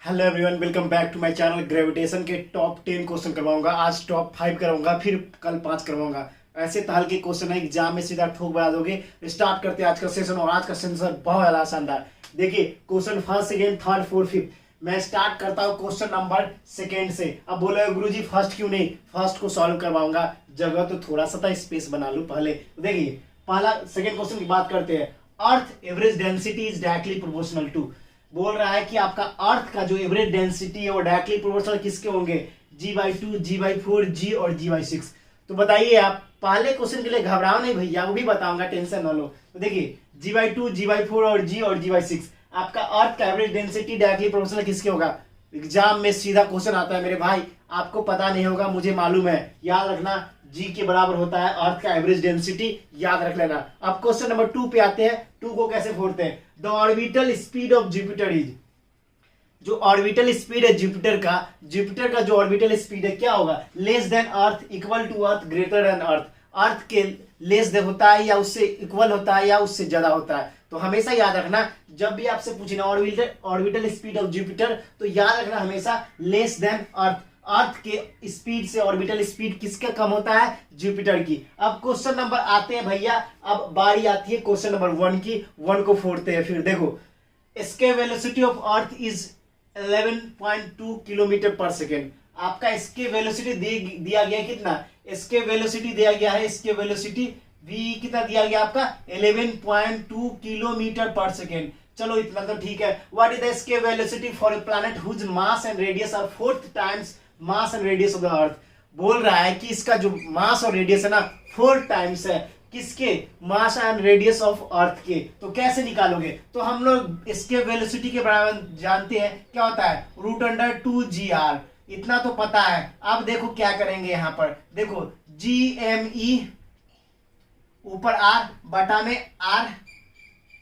Hello everyone, welcome back to my channel. Gravitation के top 10 question करवाऊंगा। आज top 5 करवाऊंगा, फिर कल 5 करवाऊंगा। ऐसे ताल के क्वेश्चन है, एग्जाम में सीधा ठोक बजा दोगे। स्टार्ट करते हैं आज का सेशन, और आज का सेशन बहुत ज्यादा शानदार। देखिए question first, second, third, fourth, fifth. मैं स्टार्ट करता हूँ क्वेश्चन नंबर सेकेंड से। अब बोलोगे गुरुजी फर्स्ट क्यों नहीं? फर्स्ट को सॉल्व करवाऊंगा, जगह तो थोड़ा सा था, स्पेस बना लूं पहले। देखिए पहला सेकेंड क्वेश्चन की बात करते हैं। Earth average density is directly proportional to. बोल रहा है कि आपका अर्थ का जो एवरेज डेंसिटी है वो डायरेक्टली प्रोपोर्शनल किसके होंगे? G/2, G/4, G और G/6। तो बताइए आप। पहले क्वेश्चन के लिए घबराओ नहीं भैया, वो भी बताऊंगा, टेंशन ना लो। तो देखिए G/2, G/4 और G और G/6 आपका अर्थ का एवरेज डेंसिटी डायरेक्टली प्रोपोर्शनल किसके होगा? एग्जाम में सीधा क्वेश्चन आता है मेरे भाई, आपको पता नहीं होगा, मुझे मालूम है। याद रखना, जी के बराबर होता है अर्थ का एवरेज डेंसिटी, याद रख लेना। अब क्वेश्चन नंबर 2 पे आते हैं। 2 को कैसे फोड़ते हैं? The orbital speed of Jupiter is. जो ऑर्बिटल स्पीड है जुपिटर का जो ऑर्बिटल स्पीड है क्या होगा? Less than Earth, equal to Earth, greater than Earth. Earth के लेस देन होता है, या उससे इक्वल होता है, या उससे ज्यादा होता है। तो हमेशा याद रखना, जब भी आपसे पूछना ऑर्बिटल स्पीड ऑफ जुपिटर, तो याद रखना हमेशा लेस देन अर्थ। अर्थ के स्पीड से ऑर्बिटल स्पीड किसका कम होता है? जुपिटर की। अब क्वेश्चन नंबर आते हैं भैया, अब बारी आती है क्वेश्चन नंबर 1 की। 1 को फोड़ते हैं। फिर देखो, इसके velocity of earth is 11.2 kilometre पर सेकेंड। आपका इसके वेलोसिटी दिया गया कितना? इसके वेलोसिटी दिया गया है, इसके वेलोसिटी भी कितना दिया गया आपका? 11.2 किलोमीटर पर सेकेंड। चलो इतना तो ठीक है। व्हाट इज द इसके velocity for a planet whose mass and radius are 4 times mass and radius of the earth. बोल रहा है कि इसका जो मास और रेडियस है ना, 4 टाइम्स है किसके? मास एंड रेडियस ऑफ अर्थ के। तो कैसे निकालोगे? तो हम लोग इसके वेलोसिटी के बारे में जानते हैं, क्या होता है? √2gr। इतना तो पता है। अब देखो क्या करेंगे यहाँ पर। देखो GME ऊपर r बटा में r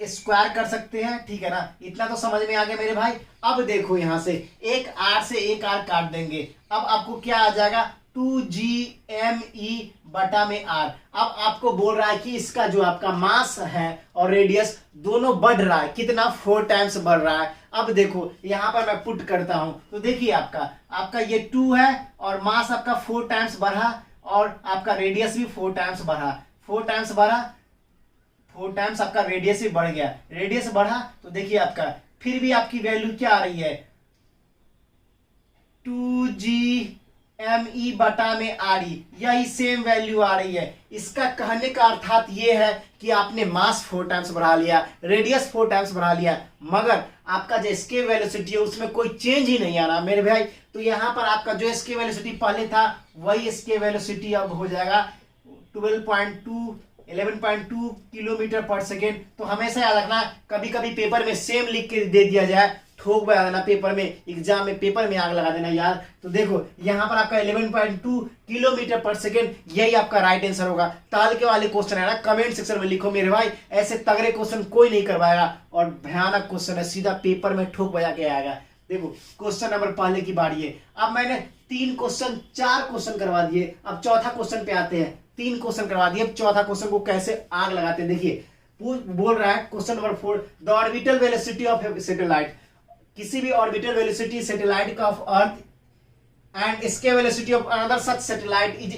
स्क्वायर कर सकते हैं, ठीक है ना? इतना तो समझ में आ गया मेरे भाई। अब देखो यहां से एक r से एक r काट देंगे। अब आपको क्या आ जाएगा? 2GME बटा में r। अब आपको बोल रहा है कि इसका जो आपका मास है और रेडियस दोनों बढ़ रहा है। कितना? 4 टाइम्स बढ़ रहा है। अब देखो यहां पर मैं पुट करता हूं, तो देखिए आपका ये 2 है, और मास आपका 4 टाइम्स बढ़ा, और आपका रेडियस भी 4 टाइम्स बढ़ा। 4 टाइम्स बढ़ा, 4 टाइम्स आपका रेडियस भी बढ़ गया। रेडियस बढ़ा तो देखिए आपका फिर भी आपकी वैल्यू क्या आ रही है? 2GME बटा में RE, यही सेम वैल्यू आ रही है। इसका कहने का अर्थात ये है कि आपने मास 4 टाइम्स बढ़ा लिया, रेडियस 4 टाइम्स बढ़ा लिया, मगर आपका जो स्केल वेलोसिटी है उसमें कोई चेंज ही नहीं आ रहा मेरे भाई। तो यहां पर आपका जो स्केल वेलोसिटी पहले था वही स्केल वेलोसिटी अब हो जाएगा 11.2 किलोमीटर पर सेकेंड। तो हमेशा याद रखना, कभी कभी पेपर में सेम लिख के दे दिया जाए, ठोक बजा देना पेपर में, एग्जाम में पेपर में आग लगा देना यार। तो देखो यहाँ पर आपका 11.2 किलोमीटर पर सेकेंड, यही आपका राइट आंसर होगा। ताल के वाले क्वेश्चन है ना, कमेंट सेक्शन में लिखो मेरे भाई। ऐसे तगड़े क्वेश्चन कोई नहीं करवाएगा, और भयानक क्वेश्चन है, सीधा पेपर में ठोक बजा के आएगा। देखो क्वेश्चन नंबर पहले की बारी है। अब मैंने 4 क्वेश्चन करवा दिए। अब चौथा क्वेश्चन पे आते हैं। 3 क्वेश्चन करवा दिए, अब चौथा क्वेश्चन को कैसे आग लगाते हैं देखिए। बोल रहा है question number 4, the orbital velocity of satellite. किसी भी ऑर्बिटल वेलोसिटी सैटेलाइट का ऑफ अर्थ एंड इसके velocity of another such satellite is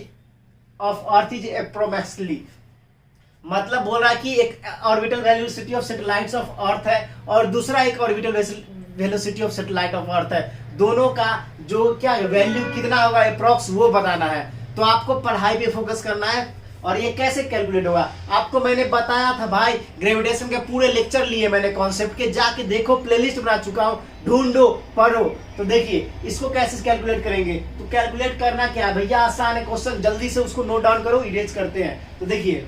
of earth is approximately. मतलब बोल रहा है कि एक orbital velocity of satellites of earth है, और दूसरा एक orbital velocity of satellite of earth है। दोनों का जो क्या वैल्यू कितना होगा अप्रोक्स, वो बताना है। तो आपको पढ़ाई पे फोकस करना है। और ये कैसे कैलकुलेट होगा? आपको मैंने बताया था भाई, ग्रेविटेशन के पूरे लेक्चर लिए मैंने कॉन्सेप्ट के, जाके देखो, प्लेलिस्ट बना चुका हूं, ढूंढो, पढ़ो। तो देखिए इसको कैसे कैलकुलेट करेंगे। तो कैलकुलेट करना क्या है भैया, आसान है क्वेश्चन, जल्दी से उसको नोट डाउन करो, इरेज करते हैं। तो देखिए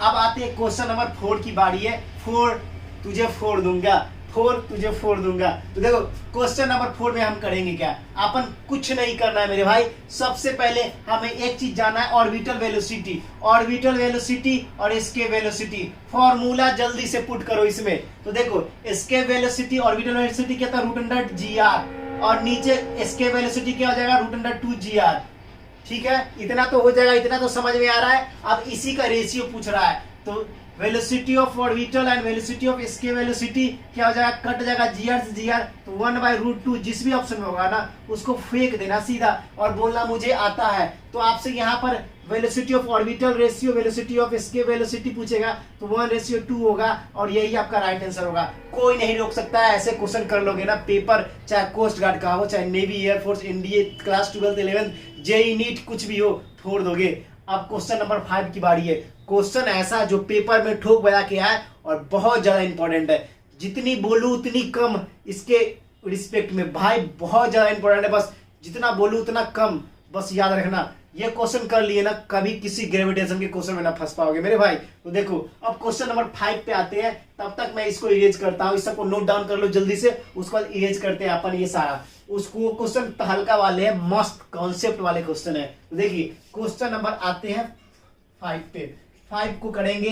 अब आते हैं क्वेश्चन नंबर 4 की बारी है। 4 तुझे फोड़ दूंगा, 4 तुझे फोड़ दूंगा। तो देखो क्वेश्चन नंबर 4 में हम करेंगे क्या? अपन कुछ नहीं करना है मेरे भाई। सबसे पहले हमें एक चीज जानना है, ऑर्बिटल वेलोसिटी। ऑर्बिटल वेलोसिटी और इसके वेलोसिटी फॉर्मूला जल्दी से पुट करो इसमें। तो देखो इसके वेलोसिटी, ऑर्बिटल वेलोसिटी क्या था? √gr, और नीचे इसके वेलोसिटी क्या हो जाएगा? √2gr। ठीक है, इतना तो हो जाएगा, इतना तो समझ में आ रहा है। अब इसी का रेशियो पूछ रहा है, तो velocity of orbital and velocity of इसके वेलोसिटी क्या हो जाएगा, कट जाएगा जीआर से जीआर, तो 1/√2 जिस भी ऑप्शन में होगा ना उसको फेंक देना सीधा और बोलना मुझे आता है। तो आपसे यहाँ पर velocity of orbital ratio velocity of इसके वेलोसिटी पूछेगा तो 1:2 होगा और यही आपका राइट आंसर होगा। कोई नहीं रोक सकता है, ऐसे क्वेश्चन कर लोगे ना पेपर, चाहे कोस्ट गार्ड का हो, चाहे navy, air force, NDA, class 12th 11th, JEE NEET, कुछ भी हो, फोड़ दोगे। अब क्वेश्चन नंबर 5 की बारी है। क्वेश्चन ऐसा जो पेपर में ठोक बजा के आए और बहुत ज्यादा इंपॉर्टेंट है, जितनी बोलूं उतनी कम इसके रिस्पेक्ट में भाई, बहुत ज्यादा इंपॉर्टेंट है, बस जितना बोलूं उतना कम, बस याद रखना। ये क्वेश्चन कर लिए ना, कभी किसी ग्रेविटेशन के क्वेश्चन में ना फंस पाओगे मेरे भाई। तो देखो अब क्वेश्चन नंबर 5 पे आते हैं, तब तक मैं इसको इरेज करता हूँ, इस सबको नोट डाउन कर लो जल्दी से, उसके बाद इरेज करते हैं अपन ये सारा। उसको क्वेश्चन हल्का वाले हैं, मस्त कॉन्सेप्ट वाले क्वेश्चन है। तो देखिए क्वेश्चन नंबर आते हैं 5 पे, 5 को करेंगे।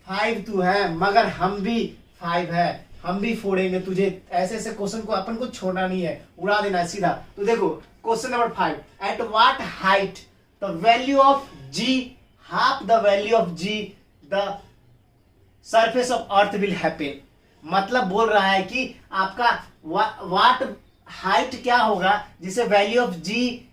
5 तू है मगर हम भी 5 है, हम भी फोड़ेंगे तुझे। ऐसे ऐसे क्वेश्चन को अपन को छोड़ना नहीं है, उड़ा देना है सीधा। तो देखो question number 5, at what height the value of g half the value of g the surface of earth will happen. मतलब बोल रहा है कि आपका व्हाट हाइट क्या होगा जिसे value of g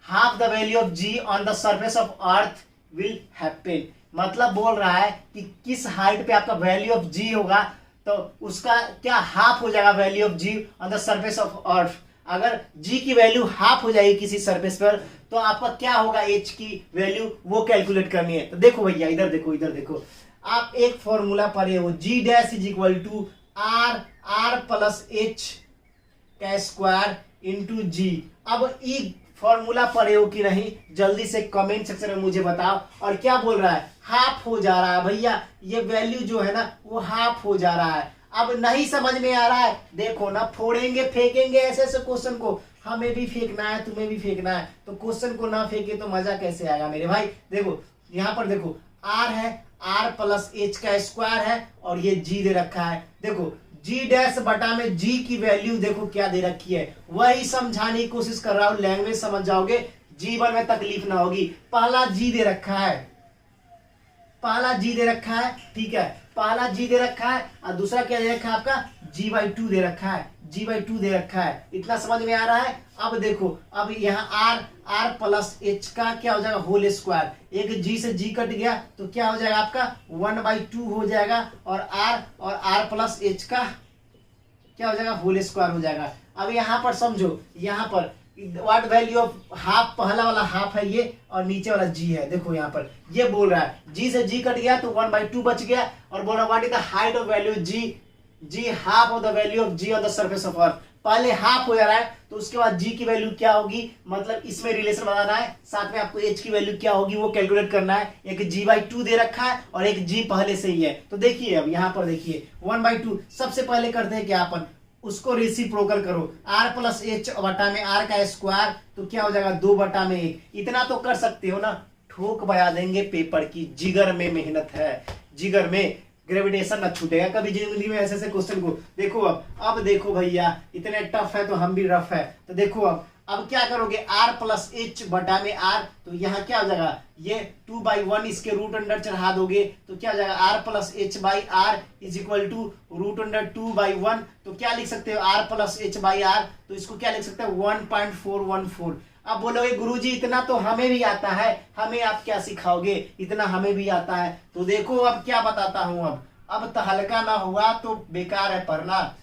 half the value of g on the surface of earth will happen. मतलब बोल रहा है कि किस हाइट पे आपका वैल्यू ऑफ जी होगा तो उसका क्या हाफ हो जाएगा value of g on the surface of अर्थ। अगर जी की वैल्यू हाफ हो जाएगी किसी सरफेस पर तो आपका क्या होगा एच की वैल्यू, वो कैलकुलेट करनी है। तो देखो भैया इधर देखो, इधर देखो, आप एक फॉर्मूला पढ़े हो, G dash is equal to R plus H का स्क्वायर इंटू जी। अब ई फॉर्मूला पढ़े हो कि नहीं जल्दी से कमेंट सेक्शन में मुझे बताओ। और क्या बोल रहा है, हाफ हो जा रहा है भैया, ये वैल्यू जो है ना वो हाफ हो जा रहा है। अब नहीं समझ में आ रहा है, देखो ना फोड़ेंगे फेंकेंगे ऐसे ऐसे क्वेश्चन को, हमें भी फेंकना है तुम्हें भी फेंकना है, तो क्वेश्चन को ना फेंके तो मजा कैसे आएगा मेरे भाई। देखो यहाँ पर देखो आर है, आर प्लस एच का स्क्वायर है और ये जी दे रखा है। देखो जी डैश बटा में जी की वैल्यू देखो क्या दे रखी है, वही समझाने की कोशिश कर रहा हूं, लैंग्वेज समझ जाओगे, जीवन में तकलीफ ना होगी। पहला जी दे रखा है, पहला जी दे रखा है, ठीक है, पहला जी दे रखा है और दूसरा क्या दे रखा है आपका g/2 दे रखा है, g/2 दे रखा है। इतना समझ में आ रहा है। अब देखो अब यहाँ r प्लस एच का क्या हो जाएगा होल स्क्वायर, एक g से g कट गया तो क्या हो जाएगा आपका 1/2 हो जाएगा और r प्लस एच का क्या हो जाएगा होल स्क्वायर हो जाएगा। अब यहाँ पर समझो, यहाँ पर व्हाट वैल्यू ऑफ हाफ, पहला वाला हाफ है ये और नीचे वाला जी है। देखो यहाँ पर ये बोल रहा है जी से जी कट गया तो 1/2 बच गया और बोल रहा what is the height of value g half of the value of g on the surface of earth. पहले हाफ हो जा रहा है तो उसके बाद जी की वैल्यू क्या होगी, मतलब इसमें रिलेशन बनाना है, साथ में आपको एच की वैल्यू क्या होगी वो कैलकुलेट करना है। एक g/2 दे रखा है और एक g पहले से ही है। तो देखिए अब यहाँ पर देखिए 1/2, सबसे पहले करते हैं क्या अपन उसको रेसिप्रोकल करो, r प्लस एच बटा में r का स्क्वायर तो क्या हो जाएगा 2/1। इतना तो कर सकते हो ना, ठोक बजा देंगे पेपर की, जिगर में मेहनत है, जिगर में ग्रेविटेशन ना छूटेगा कभी जिंदगी में ऐसे ऐसे क्वेश्चन को। देखो अब देखो भैया इतने टफ है तो हम भी रफ है। तो देखो अब क्या करोगे, r प्लस एच बटा में r, तो यहाँ क्या हो जाएगा ये 2/1 इसके रूट अंडर चढ़ा दोगे तो क्या हो जाएगा r plus h by R is equal to root under 2/1। तो क्या लिख सकते हो r plus h by R, तो इसको क्या लिख सकते हो 1.414। अब बोलोगे गुरुजी इतना तो हमें भी आता है, हमें आप क्या सिखाओगे, इतना हमें भी आता है। तो देखो अब क्या बताता हूं, अब तो हल्का ना हुआ तो बेकार है पढ़ना,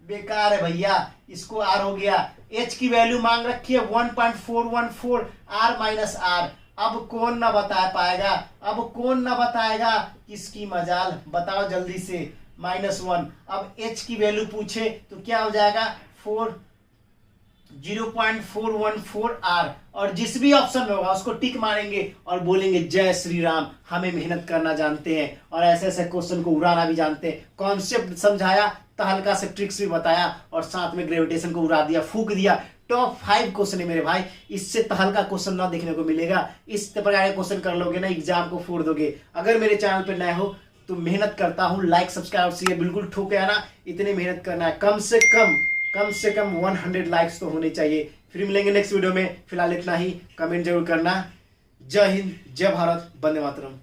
बेकार है भैया। इसको आर हो गया, एच की वैल्यू मांग रखी है 1.414 r माइनस आर। अब कौन ना बता पाएगा, अब कौन ना बताएगा, किसकी मजाल, बताओ जल्दी से, -1। अब एच की वैल्यू पूछे तो क्या हो जाएगा 0.414 r, और जिस भी ऑप्शन में होगा उसको टिक मारेंगे और बोलेंगे जय श्री राम, हमें मेहनत करना जानते हैं और ऐसे ऐसे क्वेश्चन को उड़ाना भी जानते हैं। कॉन्सेप्ट समझाया तो हल्का से ट्रिक्स भी बताया और साथ में ग्रेविटेशन को उड़ा दिया, फूक दिया। टॉप 5 क्वेश्चन है मेरे भाई, इससे तो हल्का क्वेश्चन ना देखने को मिलेगा। इस प्रकार के क्वेश्चन कर लोगे ना एग्जाम को फोड़ दोगे। अगर मेरे चैनल पे नए हो तो मेहनत करता हूँ, लाइक सब्सक्राइब शेयर बिल्कुल ठोके आना, इतनी मेहनत करना है, कम से कम 100 लाइक्स तो होने चाहिए। फिर मिलेंगे नेक्स्ट वीडियो में, फिलहाल इतना ही, कमेंट जरूर करना। जय हिंद, जय भारत, वंदे मातरम।